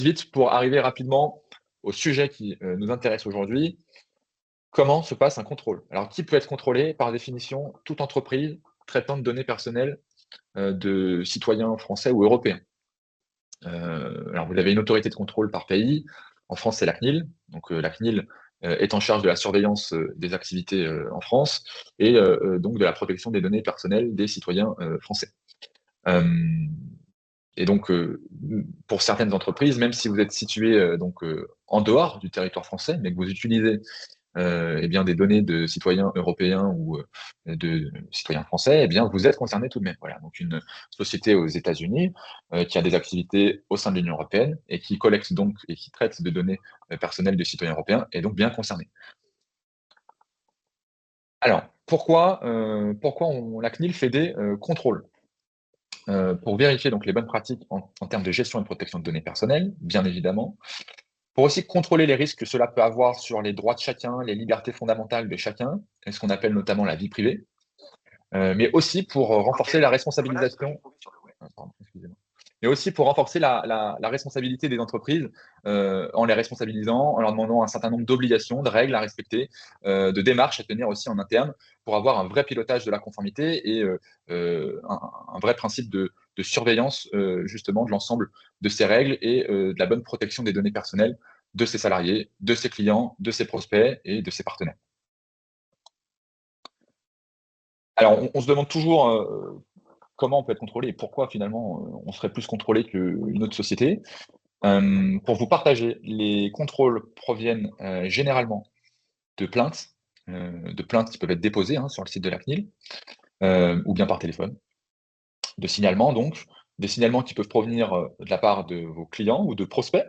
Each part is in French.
Vite pour arriver rapidement au sujet qui, nous intéresse aujourd'hui. Comment se passe un contrôle? Alors qui peut être contrôlé? Par définition, toute entreprise traitant de données personnelles, de citoyens français ou européens. Alors vous avez une autorité de contrôle par pays. En France, c'est la CNIL. Donc, la CNIL, est en charge de la surveillance, des activités, en France et donc de la protection des données personnelles des citoyens, français. Hem Et donc, pour certaines entreprises, même si vous êtes situé, en dehors du territoire français, mais que vous utilisez, eh bien, des données de citoyens européens ou, de citoyens français, eh bien, vous êtes concerné tout de même. Voilà, donc une société aux États-Unis, qui a des activités au sein de l'Union européenne et qui collecte donc et qui traite de données, personnelles de citoyens européens est donc bien concernée. Alors, pourquoi la CNIL fait des, contrôles? Pour vérifier donc les bonnes pratiques en termes de gestion et de protection de données personnelles, bien évidemment. Pour aussi contrôler les risques que cela peut avoir sur les droits de chacun, les libertés fondamentales de chacun, et ce qu'on appelle notamment la vie privée, mais aussi pour, renforcer la responsabilisation pardon, excusez-moi. Mais aussi pour renforcer la responsabilité des entreprises, en les responsabilisant, en leur demandant un certain nombre d'obligations, de règles à respecter, de démarches à tenir aussi en interne pour avoir un vrai pilotage de la conformité et un vrai principe de surveillance, justement de l'ensemble de ces règles et de la bonne protection des données personnelles de ses salariés, de ses clients, de ses prospects et de ses partenaires. Alors on se demande toujours, comment on peut être contrôlé et pourquoi finalement, on serait plus contrôlé qu'une autre société? Pour vous partager, les contrôles proviennent, généralement de plaintes qui peuvent être déposées, hein, sur le site de la CNIL, ou bien par téléphone, de signalements donc, des signalements qui peuvent provenir, de la part de vos clients ou de prospects,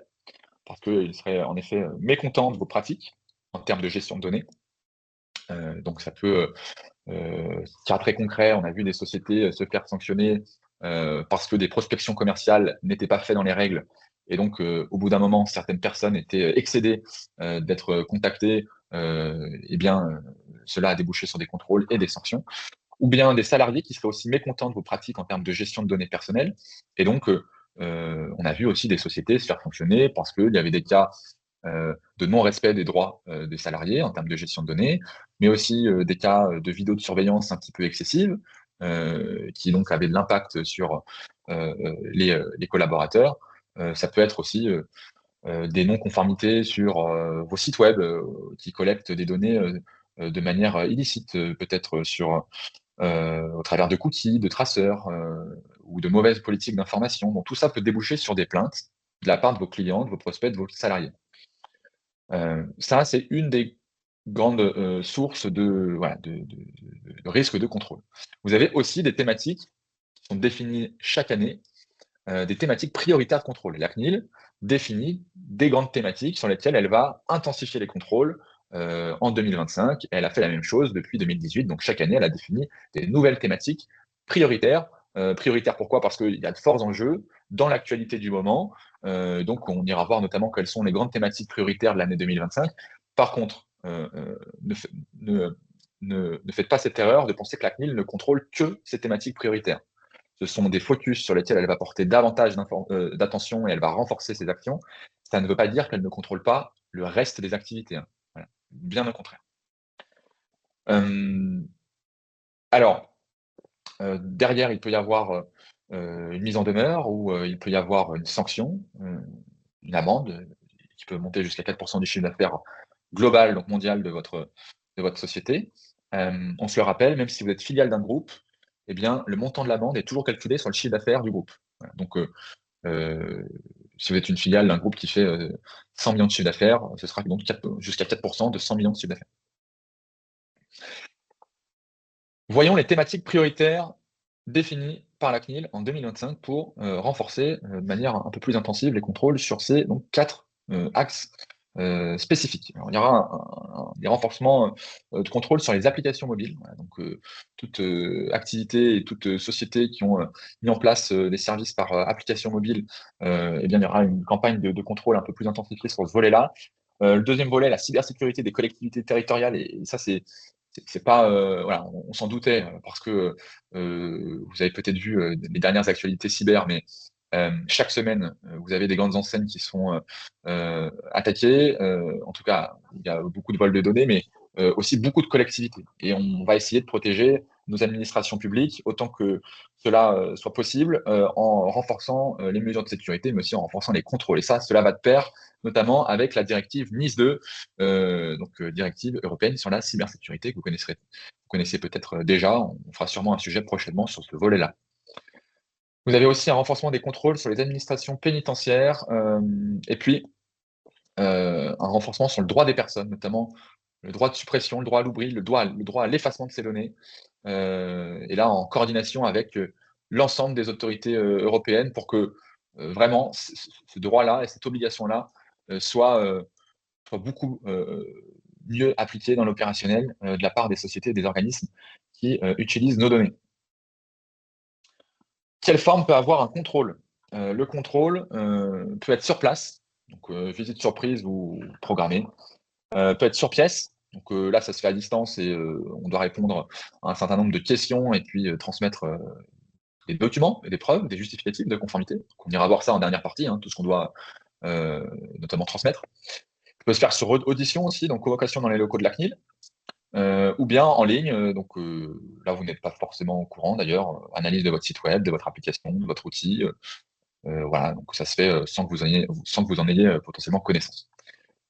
parce qu'ils seraient en effet, mécontents de vos pratiques en termes de gestion de données. Donc ça peut, cas très concret, on a vu des sociétés, se faire sanctionner, parce que des prospections commerciales n'étaient pas faites dans les règles et donc, au bout d'un moment, certaines personnes étaient excédées, d'être contactées, et bien, cela a débouché sur des contrôles et des sanctions. Ou bien des salariés qui seraient aussi mécontents de vos pratiques en termes de gestion de données personnelles et donc, on a vu aussi des sociétés se faire sanctionner parce qu'il y avait des cas, de non-respect des droits, des salariés en termes de gestion de données, mais aussi, des cas, de vidéos de surveillance un petit peu excessives, qui donc avaient de l'impact sur, les collaborateurs. Ça peut être aussi, des non-conformités sur, vos sites web, qui collectent des données, de manière, illicite, peut-être sur, au travers de cookies, de traceurs, ou de mauvaises politiques d'information. Donc tout ça peut déboucher sur des plaintes de la part de vos clients, de vos prospects, de vos salariés. Ça, c'est une des grandes, sources de voilà, de risque de contrôle. Vous avez aussi des thématiques qui sont définies chaque année, des thématiques prioritaires de contrôle. La CNIL définit des grandes thématiques sur lesquelles elle va intensifier les contrôles, en 2025. Elle a fait la même chose depuis 2018. Donc chaque année, elle a défini des nouvelles thématiques prioritaires. Prioritaires pourquoi? Parce qu'il y a de forts enjeux dans l'actualité du moment. Donc on ira voir notamment quelles sont les grandes thématiques prioritaires de l'année 2025. Par contre, ne, ne, ne faites pas cette erreur de penser que la CNIL ne contrôle que ces thématiques prioritaires. Ce sont des focus sur lesquels elle va porter davantage d'attention et elle va renforcer ses actions. Ça ne veut pas dire qu'elle ne contrôle pas le reste des activités, hein. Voilà, bien au contraire. Hem, alors, derrière, il peut y avoir, une mise en demeure ou, il peut y avoir une sanction, une amende, qui peut monter jusqu'à 4 du chiffre d'affaires global, donc mondial de votre société. On se le rappelle, même si vous êtes filiale d'un groupe, eh bien, le montant de l'amende est toujours calculé sur le chiffre d'affaires du groupe. Voilà, donc, Heu, si vous êtes une filiale d'un groupe qui fait, 100 millions de chiffre d'affaires, ce sera donc jusqu'à 4 de 100 millions de chiffre d'affaires. Voyons les thématiques prioritaires définies par la CNIL en 2025 pour, renforcer, de manière un peu plus intensive les contrôles sur ces donc 4 axes, spécifiques. Alors il y aura des renforcements, de contrôle sur les applications mobiles. Voilà donc, toute, activité et toute, société qui ont, mis en place, des services par, application mobile, eh bien il y aura une campagne de contrôle un peu plus intensifiée sur ce volet-là. Le 2e volet, la cybersécurité des collectivités territoriales et ça c'est pas, voilà, on s'en doutait, parce que, vous avez peut-être vu, les dernières actualités cyber, mais Chaque semaine, vous avez des grandes enseignes qui sont attaquées. En tout cas, il y a beaucoup de vols de données, mais aussi beaucoup de collectivités. Et on va essayer de protéger nos administrations publiques autant que cela soit possible, en renforçant les mesures de sécurité, mais aussi en renforçant les contrôles. Et ça, cela va de pair, notamment avec la directive NIS 2, directive européenne sur la cybersécurité que vous connaissez peut-être déjà. On fera sûrement un sujet prochainement sur ce volet-là. Vous avez aussi un renforcement des contrôles sur les administrations pénitentiaires, et puis un renforcement sur le droit des personnes, notamment le droit de suppression, le droit à l'oubli, le droit à l'effacement de ces données, et là en coordination avec l'ensemble des autorités européennes pour que vraiment ce droit-là et cette obligation-là soient beaucoup mieux appliqués dans l'opérationnel de la part des sociétés et des organismes qui utilisent nos données. Quelle forme peut avoir un contrôle? Le contrôle peut être sur place, donc visite surprise ou programmée, peut être sur pièce, donc là ça se fait à distance et on doit répondre à un certain nombre de questions et puis transmettre des documents et des preuves, des justificatifs de conformité. Donc on ira voir ça en dernière partie, hein, tout ce qu'on doit notamment transmettre. Ça peut se faire sur audition aussi, donc convocation dans les locaux de la CNIL. Ou bien en ligne, donc là vous n'êtes pas forcément au courant d'ailleurs, analyse de votre site web, de votre application, de votre outil, voilà, donc ça se fait sans que vous en ayez potentiellement connaissance.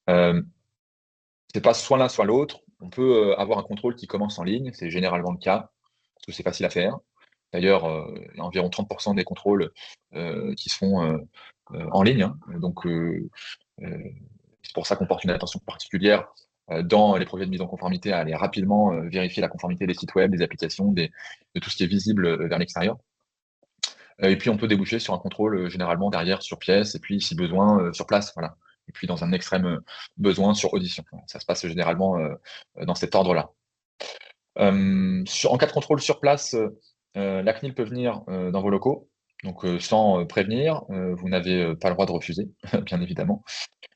C'est pas soit l'un soit l'autre. On peut avoir un contrôle qui commence en ligne, c'est généralement le cas, parce que c'est facile à faire. D'ailleurs, il y a environ 30% des contrôles qui se font en ligne, hein, donc c'est pour ça qu'on porte une attention particulière dans les projets de mise en conformité à aller rapidement vérifier la conformité des sites web, des applications, de tout ce qui est visible vers l'extérieur. Et puis on peut déboucher sur un contrôle généralement derrière sur pièce, et puis si besoin sur place, voilà. Et puis dans un extrême besoin sur audition. Ça se passe généralement dans cet ordre-là. En cas de contrôle sur place, la CNIL peut venir dans vos locaux, donc sans prévenir, vous n'avez pas le droit de refuser, bien évidemment.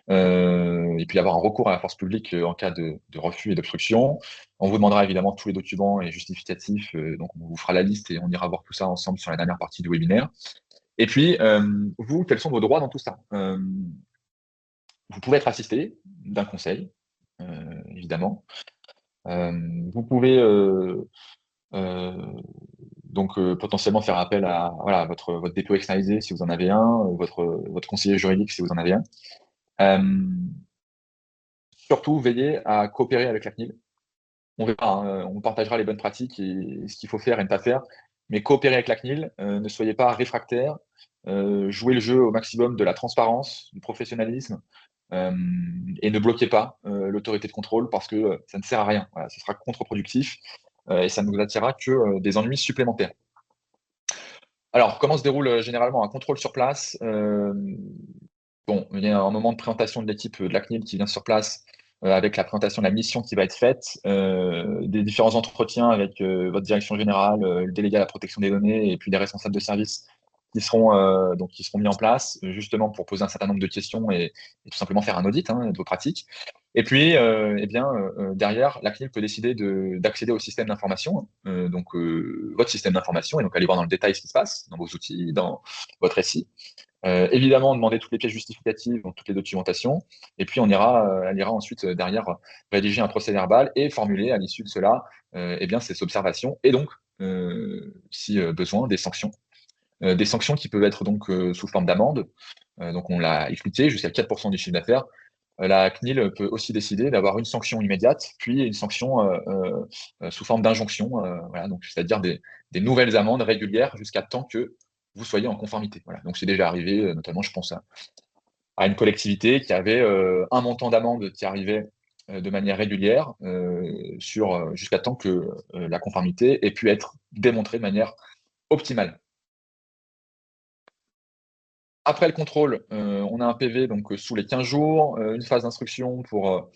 Et puis avoir un recours à la force publique en cas de refus et d'obstruction. On vous demandera évidemment tous les documents et justificatifs, donc on vous fera la liste et on ira voir tout ça ensemble sur la dernière partie du webinaire. Et puis, vous, quels sont vos droits dans tout ça? Vous pouvez être assisté d'un conseil, évidemment. Vous pouvez donc potentiellement faire appel à voilà, votre dépôt externalisé si vous en avez un, votre conseiller juridique si vous en avez un. Surtout, veillez à coopérer avec la CNIL. On verra, hein, on partagera les bonnes pratiques et ce qu'il faut faire et ne pas faire. Mais coopérez avec la CNIL, ne soyez pas réfractaires, jouez le jeu au maximum de la transparence, du professionnalisme, et ne bloquez pas l'autorité de contrôle parce que ça ne sert à rien. Voilà, ce sera contre-productif et ça ne vous attirera que des ennuis supplémentaires. Alors, comment se déroule généralement un contrôle sur place? Bon, il y a un moment de présentation de l'équipe de la CNIL qui vient sur place avec la présentation de la mission qui va être faite, des différents entretiens avec votre direction générale, le délégué à la protection des données et puis les responsables de service qui seront mis en place justement pour poser un certain nombre de questions et tout simplement faire un audit de vos pratiques. Et puis, eh bien, derrière, la CNIL peut décider d'accéder au système d'information, donc votre système d'information, et donc aller voir dans le détail ce qui se passe dans vos outils, dans votre SI. Évidemment, demander toutes les pièces justificatives, donc toutes les documentations, et puis elle ira ensuite derrière rédiger un procès-verbal et formuler à l'issue de cela eh bien, ces observations et donc, si besoin, des sanctions qui peuvent être donc sous forme d'amende. Donc on l'a expliqué, jusqu'à 4% du chiffre d'affaires. La CNIL peut aussi décider d'avoir une sanction immédiate, puis une sanction sous forme d'injonction, voilà, donc c'est-à-dire des nouvelles amendes régulières jusqu'à temps que vous soyez en conformité. Voilà. Donc c'est déjà arrivé, notamment je pense à une collectivité qui avait un montant d'amende qui arrivait de manière régulière jusqu'à temps que la conformité ait pu être démontrée de manière optimale. Après le contrôle, on a un PV donc sous les 15 jours, une phase d'instruction pour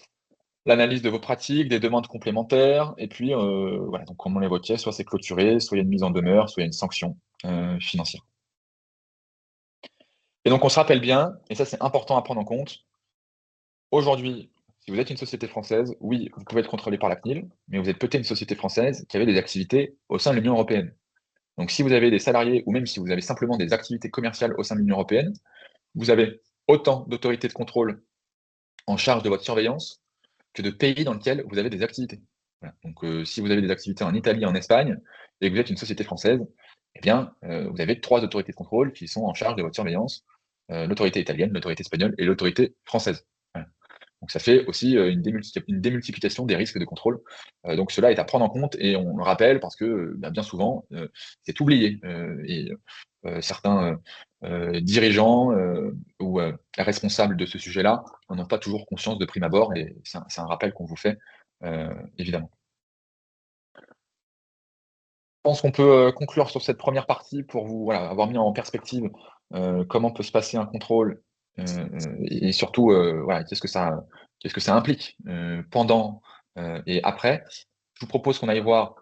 l'analyse de vos pratiques, des demandes complémentaires, et puis voilà, donc comme on l'évoquait, soit c'est clôturé, soit il y a une mise en demeure, soit il y a une sanction financière. Et donc on se rappelle bien, et ça c'est important à prendre en compte, aujourd'hui, si vous êtes une société française, oui, vous pouvez être contrôlé par la CNIL, mais vous êtes peut-être une société française qui avait des activités au sein de l'Union européenne. Donc si vous avez des salariés ou même si vous avez simplement des activités commerciales au sein de l'Union européenne, vous avez autant d'autorités de contrôle en charge de votre surveillance que de pays dans lesquels vous avez des activités. Voilà. Donc si vous avez des activités en Italie, en Espagne, et que vous êtes une société française, eh bien, vous avez 3 autorités de contrôle qui sont en charge de votre surveillance, l'autorité italienne, l'autorité espagnole et l'autorité française. Voilà. Donc ça fait aussi une démultiplication des risques de contrôle. Donc cela est à prendre en compte et on le rappelle parce que bien souvent, c'est oublié. Et certains dirigeants ou responsables de ce sujet-là n'en ont pas toujours conscience de prime abord et c'est un rappel qu'on vous fait, évidemment. Je pense qu'on peut conclure sur cette première partie pour vous voilà, avoir mis en perspective comment peut se passer un contrôle et surtout voilà, qu'est-ce que ça implique pendant et après. Je vous propose qu'on aille voir